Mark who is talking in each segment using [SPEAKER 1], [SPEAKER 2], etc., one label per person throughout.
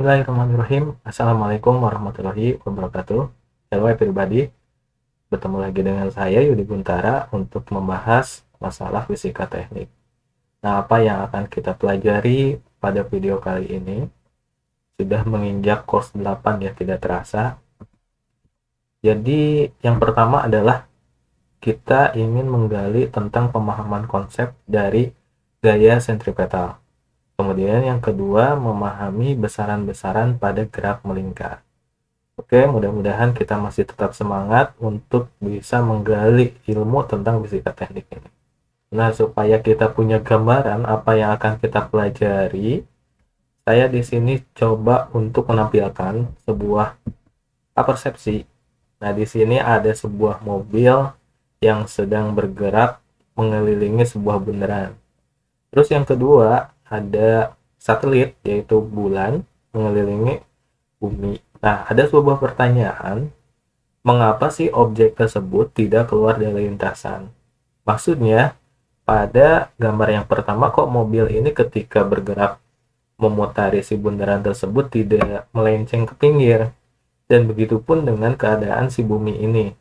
[SPEAKER 1] Bismillahirrahmanirrahim. Assalamualaikum warahmatullahi wabarakatuh. Halo everybody, bertemu lagi dengan saya Yudi Guntara untuk membahas masalah fisika teknik. Nah, apa yang akan kita pelajari pada video kali ini? Sudah menginjak course 8 ya, tidak terasa. Jadi, yang pertama adalah kita ingin menggali tentang pemahaman konsep dari gaya sentripetal. Kemudian yang kedua, memahami besaran-besaran pada gerak melingkar. Oke, mudah-mudahan kita masih tetap semangat untuk bisa menggali ilmu tentang fisika teknik ini. Nah, supaya kita punya gambaran apa yang akan kita pelajari, saya di sini coba untuk menampilkan sebuah persepsi. Nah, di sini ada sebuah mobil yang sedang bergerak mengelilingi sebuah bundaran. Terus yang kedua, ada satelit yaitu bulan mengelilingi bumi. Nah, ada sebuah pertanyaan, mengapa sih objek tersebut tidak keluar dari lintasan? Maksudnya, pada gambar yang pertama kok mobil ini ketika bergerak memutari si bundaran tersebut tidak melenceng ke pinggir. Dan begitu pun dengan keadaan si bumi ini.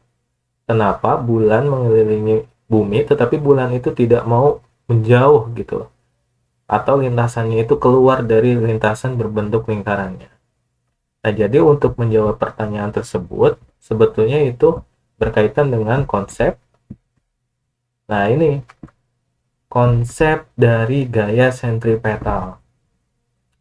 [SPEAKER 1] Kenapa bulan mengelilingi bumi tetapi bulan itu tidak mau menjauh gitu? Atau lintasannya itu keluar dari lintasan berbentuk lingkarannya. Nah, jadi untuk menjawab pertanyaan tersebut, sebetulnya itu berkaitan dengan konsep. Nah, ini konsep dari gaya sentripetal.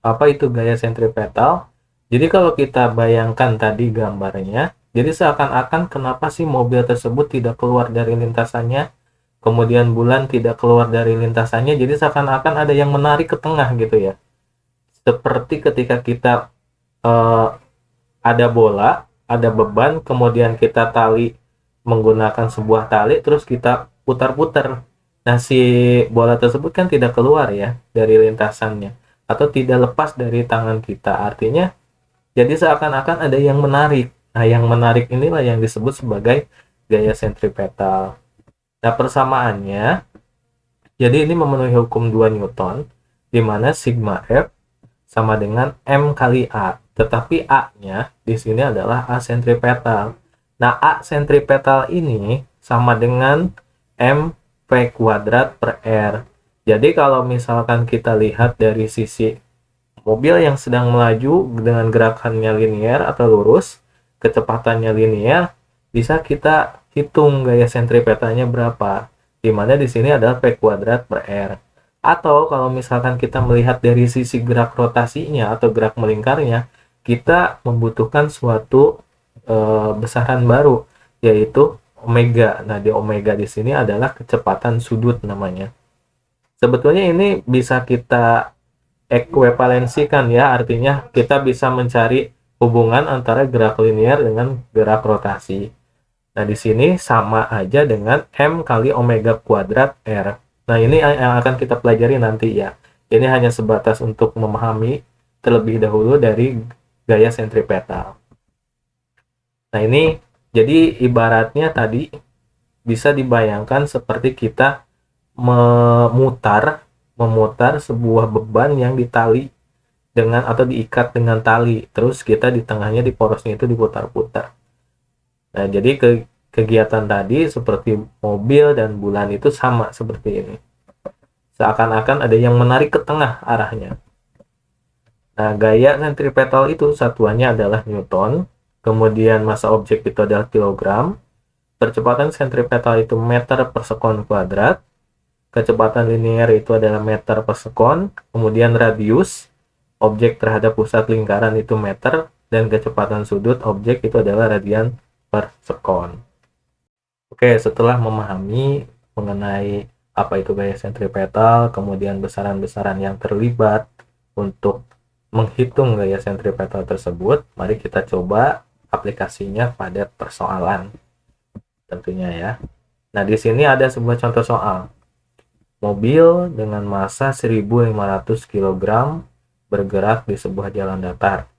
[SPEAKER 1] Apa itu gaya sentripetal? Jadi kalau kita bayangkan tadi gambarnya, jadi seakan-akan kenapa sih mobil tersebut tidak keluar dari lintasannya? Kemudian bulan tidak keluar dari lintasannya, jadi seakan-akan ada yang menarik ke tengah gitu ya. Seperti ketika kita ada bola, ada beban, kemudian kita tali menggunakan sebuah tali, terus kita putar-putar. Nah, si bola tersebut kan tidak keluar ya dari lintasannya, atau tidak lepas dari tangan kita. Artinya, jadi seakan-akan ada yang menarik. Nah, yang menarik inilah yang disebut sebagai gaya sentripetal. Nah, persamaannya, jadi ini memenuhi hukum 2 Newton, di mana sigma F sama dengan M kali A. Tetapi A-nya di sini adalah A sentripetal. Nah, A sentripetal ini sama dengan M V kuadrat per R. Jadi kalau misalkan kita lihat dari sisi mobil yang sedang melaju dengan gerakannya linear atau lurus, kecepatannya linear, bisa kita hitung gaya sentripetalnya berapa, dimana di sini adalah P kuadrat per R. Atau kalau misalkan kita melihat dari sisi gerak rotasinya atau gerak melingkarnya, kita membutuhkan suatu besaran baru, yaitu omega. Nah, di omega di sini adalah kecepatan sudut namanya. Sebetulnya ini bisa kita ekuivalensikan ya, artinya kita bisa mencari hubungan antara gerak linear dengan gerak rotasi. Nah, di sini sama aja dengan M kali omega kuadrat R. Nah, ini yang akan kita pelajari nanti ya. Ini hanya sebatas untuk memahami terlebih dahulu dari gaya sentripetal. Nah, ini jadi ibaratnya tadi bisa dibayangkan seperti kita memutar sebuah beban yang ditali dengan atau diikat dengan tali. Terus kita di tengahnya di porosnya itu diputar-putar. Nah, jadi kegiatan tadi seperti mobil dan bulan itu sama seperti ini. Seakan-akan ada yang menarik ke tengah arahnya. Nah, gaya sentripetal itu satuannya adalah Newton, kemudian massa objek itu adalah kilogram, percepatan sentripetal itu meter per sekon kuadrat, kecepatan linear itu adalah meter per sekon, kemudian radius objek terhadap pusat lingkaran itu meter, dan kecepatan sudut objek itu adalah radian per sekon. Oke, setelah memahami mengenai apa itu gaya sentripetal, kemudian besaran-besaran yang terlibat untuk menghitung gaya sentripetal tersebut, mari kita coba aplikasinya pada persoalan tentunya ya. Nah, di sini ada sebuah contoh soal. Mobil dengan massa 1.500 kg bergerak di sebuah jalan datar.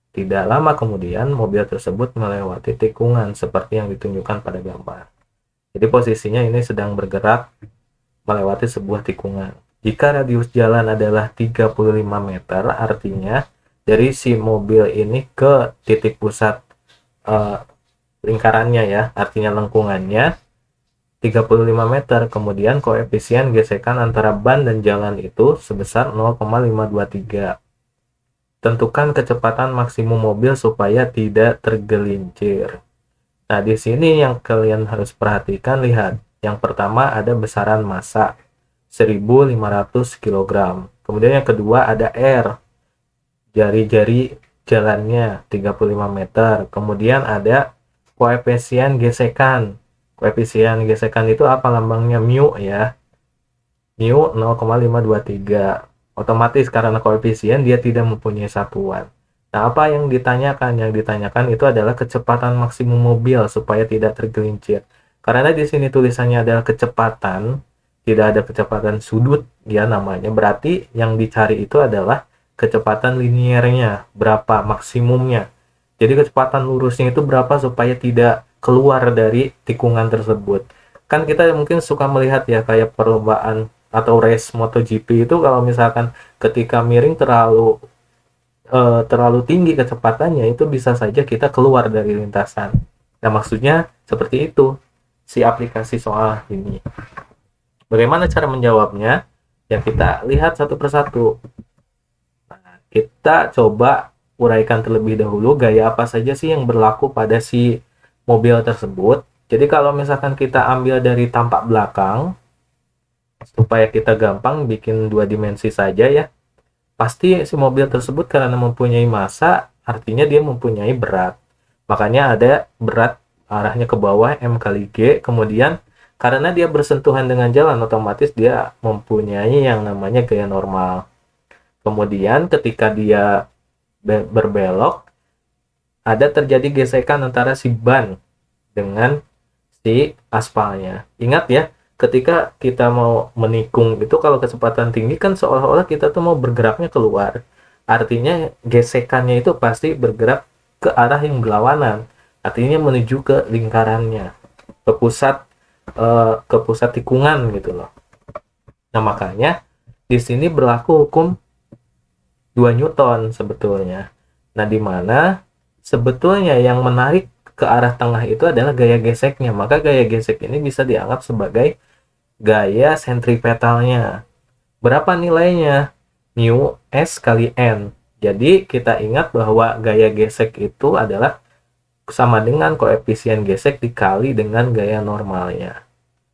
[SPEAKER 1] Tidak lama kemudian, mobil tersebut melewati tikungan seperti yang ditunjukkan pada gambar. Jadi posisinya ini sedang bergerak melewati sebuah tikungan. Jika radius jalan adalah 35 meter, artinya dari si mobil ini ke titik pusat lingkarannya ya, artinya lengkungannya 35 meter. Kemudian koefisien gesekan antara ban dan jalan itu sebesar 0,523. Tentukan kecepatan maksimum mobil supaya tidak tergelincir. Nah, di sini yang kalian harus perhatikan, lihat. Yang pertama ada besaran massa 1500 kg. Kemudian yang kedua ada R, jari-jari jalannya 35 meter. Kemudian ada koefisien gesekan. Koefisien gesekan itu apa lambangnya? Mu ya. Mu 0,523. Otomatis karena koefisien dia tidak mempunyai satuan. Nah, apa yang ditanyakan? Yang ditanyakan itu adalah kecepatan maksimum mobil supaya tidak tergelincir. Karena di sini tulisannya adalah kecepatan, tidak ada kecepatan sudut ya namanya. Berarti yang dicari itu adalah kecepatan liniernya, berapa maksimumnya. Jadi kecepatan lurusnya itu berapa supaya tidak keluar dari tikungan tersebut. Kan kita mungkin suka melihat ya kayak perlombaan atau race MotoGP itu, kalau misalkan ketika miring terlalu tinggi kecepatannya, itu bisa saja kita keluar dari lintasan. Nah, maksudnya seperti itu si aplikasi soal ini. Bagaimana cara menjawabnya? Ya, kita lihat satu persatu. Nah, kita coba uraikan terlebih dahulu gaya apa saja sih yang berlaku pada si mobil tersebut. Jadi kalau misalkan kita ambil dari tampak belakang, supaya kita gampang bikin dua dimensi saja ya, pasti si mobil tersebut karena mempunyai massa, artinya dia mempunyai berat. Makanya ada berat arahnya ke bawah M kali G. Kemudian karena dia bersentuhan dengan jalan, otomatis dia mempunyai yang namanya gaya normal. Kemudian ketika dia berbelok, ada terjadi gesekan antara si ban dengan si aspalnya. Ingat ya, ketika kita mau menikung itu kalau kecepatan tinggi kan seolah-olah kita tuh mau bergeraknya keluar. Artinya gesekannya itu pasti bergerak ke arah yang berlawanan. Artinya menuju ke lingkarannya, ke pusat tikungan gitu loh. Nah, makanya di sini berlaku hukum 2 Newton sebetulnya. Nah, di mana sebetulnya yang menarik ke arah tengah itu adalah gaya geseknya. Maka gaya gesek ini bisa dianggap sebagai gaya sentripetalnya. Berapa nilainya? Mu S kali N. Jadi kita ingat bahwa gaya gesek itu adalah sama dengan koefisien gesek dikali dengan gaya normalnya.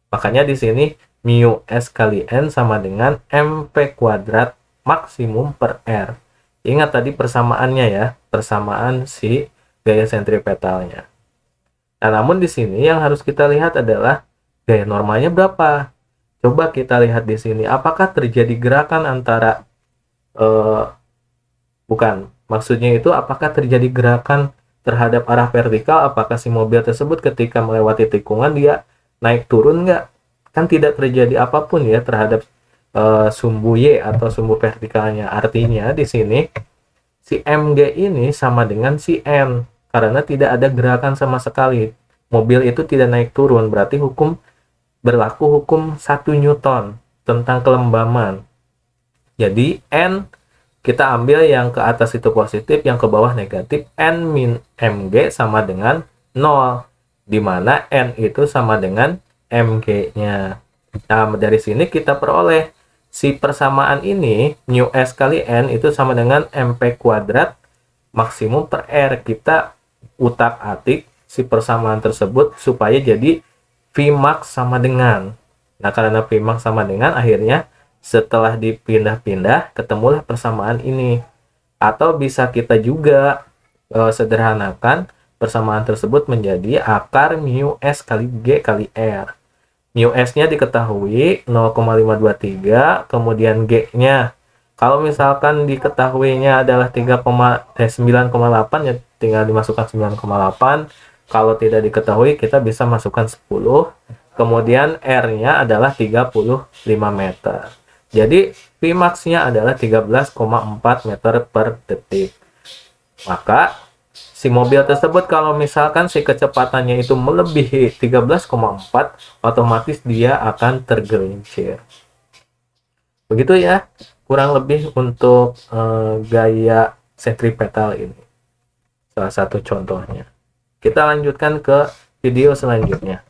[SPEAKER 1] Makanya di sini mu S kali N sama dengan MP kuadrat maksimum per R. Ingat tadi persamaannya ya, persamaan si gaya sentripetalnya. Nah, namun di sini yang harus kita lihat adalah gaya normalnya berapa. Coba kita lihat di sini, apakah terjadi gerakan antara maksudnya itu apakah terjadi gerakan terhadap arah vertikal? Apakah si mobil tersebut ketika melewati tikungan dia naik turun nggak? Kan tidak terjadi apapun ya terhadap sumbu Y atau sumbu vertikalnya. Artinya di sini si MG ini sama dengan si N karena tidak ada gerakan sama sekali. Mobil itu tidak naik turun, berarti berlaku hukum 1 Newton tentang kelembaman. Jadi N kita ambil yang ke atas itu positif, yang ke bawah negatif. N min Mg sama dengan 0, di mana N itu sama dengan Mg-nya. Nah, dari sini kita peroleh si persamaan ini, mu S kali N itu sama dengan MP kuadrat maksimum per R. Kita utak-atik si persamaan tersebut supaya jadi Vmax sama dengan. Nah, karena Vmax sama dengan, akhirnya setelah dipindah-pindah ketemulah persamaan ini. Atau bisa kita juga sederhanakan persamaan tersebut menjadi akar mu S kali G kali R. Mu S-nya diketahui 0,523, kemudian G-nya kalau misalkan diketahuinya adalah 9,8 ya tinggal dimasukkan 9,8. Kalau tidak diketahui kita bisa masukkan 10. Kemudian R-nya adalah 35 meter. Jadi Vmax-nya adalah 13,4 meter per detik. Maka si mobil tersebut kalau misalkan si kecepatannya itu melebihi 13,4, otomatis dia akan tergelincir. Begitu ya, kurang lebih untuk gaya sentripetal ini. Salah satu contohnya. Kita lanjutkan ke video selanjutnya.